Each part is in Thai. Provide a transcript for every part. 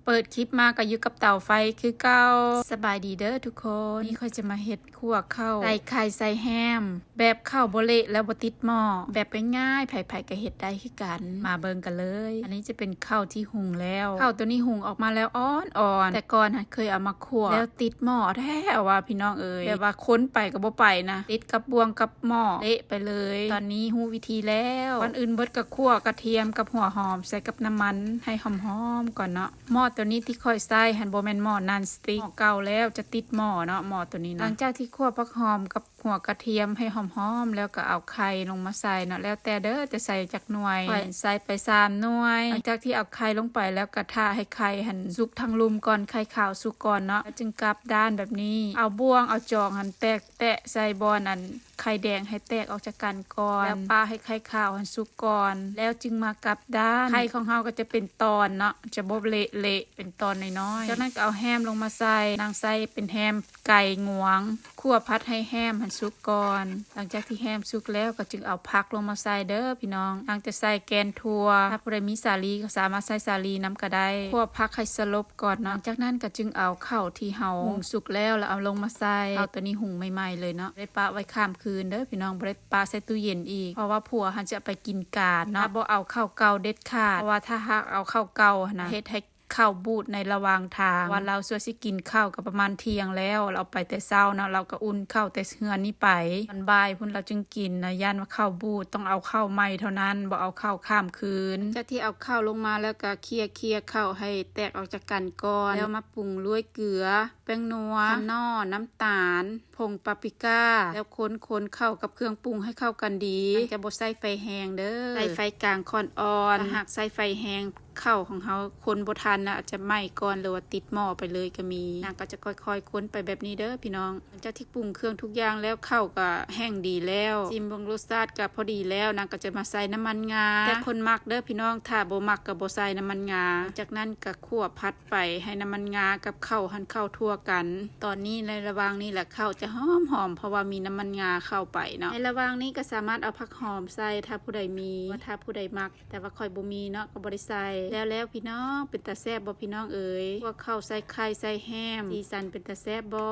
เปิดคลิปมาก็อยู่กับเตาไฟคือเก่าสบายดีเด้อทุกคนนี่ค่อยจะมาเฮ็ดคั่วข้าวใส่ไข่ใส่แฮมแบบข้าวบ่เละแล้วบ่ติดหม้อแบบง่ายๆไผๆก็เฮ็ดได้คือกันมาเบิ่งกันเลยอันนี้จะเป็นข้าวที่หุงแล้วข้าวตัวนี้หุงออกมาแล้วอ่อนๆแต่ก่อนเคยเอามาคั่วแล้วติดหม้อแท้ว่าพี่น้องเอ๋ยแบบว่าค้นไปก็บ่ไปนะติดกับบวงกับหม้อเละไปเลยตอนนี้ฮู้วิธีแล้วก่อนอื่นเบิดก็คั่วกระเทียมกับหัวหอมใส่กับน้ำมันให้หอมๆก่อนเนาะหม้อตัวนี้ที่ค่อยใส่หันโบแมนหม้อนานสติ๊กหม้อเก่าแล้วจะติดหม้อเนาะหม้อตัวนี้นะหลังจากที่คั่วผักหอมกับหัวกระเทียมให้หอมๆแล้วก็เอาไข่ลงมาใส่เนาะแล้วแต่เด้อจะใส่จากหน่วยใส่ไป3หน่วยหลังจากที่เอาไข่ลงไปแล้วกระทะให้ไข่หันสุกทั้งลุมก่อนไข่ขาวสุกก่อนเนาะจึงกลับด้านแบบนี้เอาบ่วงเอาจองหันแตะใส่บอนอันไข่แดงให้แตกออกจากกันก่อนแล้วปาให้ไข่ขาวหันสุกก่อนแล้วจึงมากลับด้านไข่ของเฮาก็จะเป็นตอนเนาะจะบ่เละเป็นตอนน้อยๆจากนั้นก็เอาแฮมลงมาใส่นางใส่เป็นแฮมไก่งวงคั่วพัดให้แฮมหันสุกก่อนหลังจากที่แฮมสุกแล้วก็จึงเอาผักลงมาใส่เด้อพี่น้องหลังจะใส่แกนถั่วถ้าผู้ใดมีสาลีก็สามารถใส่สาลีน้ำก็ได้คั่วผักให้สลบก่อนเนาะจากนั้นก็จึงเอาข้าวที่เฮาหุงสุกแล้วเอาลงมาใส่ข้าวตัวนี้หุงใหม่ๆเลยเนาะได้ปะไว้ข้ามคืนเด้อพี่น้องบ่ได้ปาใส่ตู้เย็นอีกเพราะว่าผัวหันจะไปกินกาดเนาะบ่เอาข้าวเก่าเด็ดขาดเพราะว่าถ้าหากเอาข้าวเก่านะเฮ็ดให้ข้าวบูดในระหว่างทางวันเราส่วนสิกินข้าวก็ประมาณเที่ยงแล้วเราไปแต่เช้าเนาะเราก็อุ่นข้าวแต่เฮือนนี้ไปตอนบ่ายพุ่นเราจึงกินนะย่านว่าข้าวบูดต้องเอาข้าวใหม่เท่านั้นบ่เอาข้าวข้ามคืนจากที่เอาข้าวลงมาแล้วก็เคี่ยข้าวให้แตกออกจากกันก่อนแล้วมาปรุงด้วยเกลือแป้งนัวขนอน้ำตาลผงปาปริก้าแล้วคนเข้ากับเครื่องปรุงให้เข้ากันดีจะบ่ใส่ไฟแห้งเด้อใส่ไฟกลางค่อนอ่อนถ้าหากใส่ไฟแห้งข้าวของเขาคนบ่ทันนะอาจจะไหม้ก่อนหรือว่าติดหม้อไปเลยก็มีนางก็จะค่อยๆคนไปแบบนี้เด้อพี่น้องหลังจากที่ปรุงเครื่องทุกอย่างแล้วข้าวก็แห้งดีแล้วชิมเบิ่งรสชาติก็พอดีแล้วนางก็จะมาใส่น้ำมันงาแต่คนมักเด้อพี่น้องถ้าบ่มักก็บ่ใส่น้ำมันงาจากนั้นก็คั่วพัดไปให้น้ำมันงากับข้าวหันเข้าทั่วกันตอนนี้ในระหว่างนี้แหละข้าวจะหอมเพราะว่ามีน้ำมันงาเข้าไปเนาะในระหว่างนี้ก็สามารถเอาผักหอมใส่ถ้าผู้ใดมีถ้าผู้ใดมักแต่ว่าค่อยบ่มีเนาะก็บ่ได้ใส่แล้วพี่น้องเป็นตาแซ่บบ่พี่น้องเอ๋ยว่าข้าวใส่ไข่ใส่แฮมสีสันเป็นตาแซ่บบ่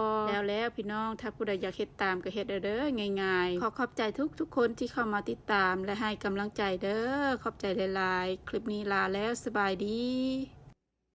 แล้วพี่น้องถ้าผู้ใดอยากเฮ็ดตามก็เฮ็ดเด้อง่ายๆขอบใจทุกคนที่เข้ามาติดตามและให้กำลังใจเด้อขอบใจหลายๆคลิปนี้ลาแล้วสบายดี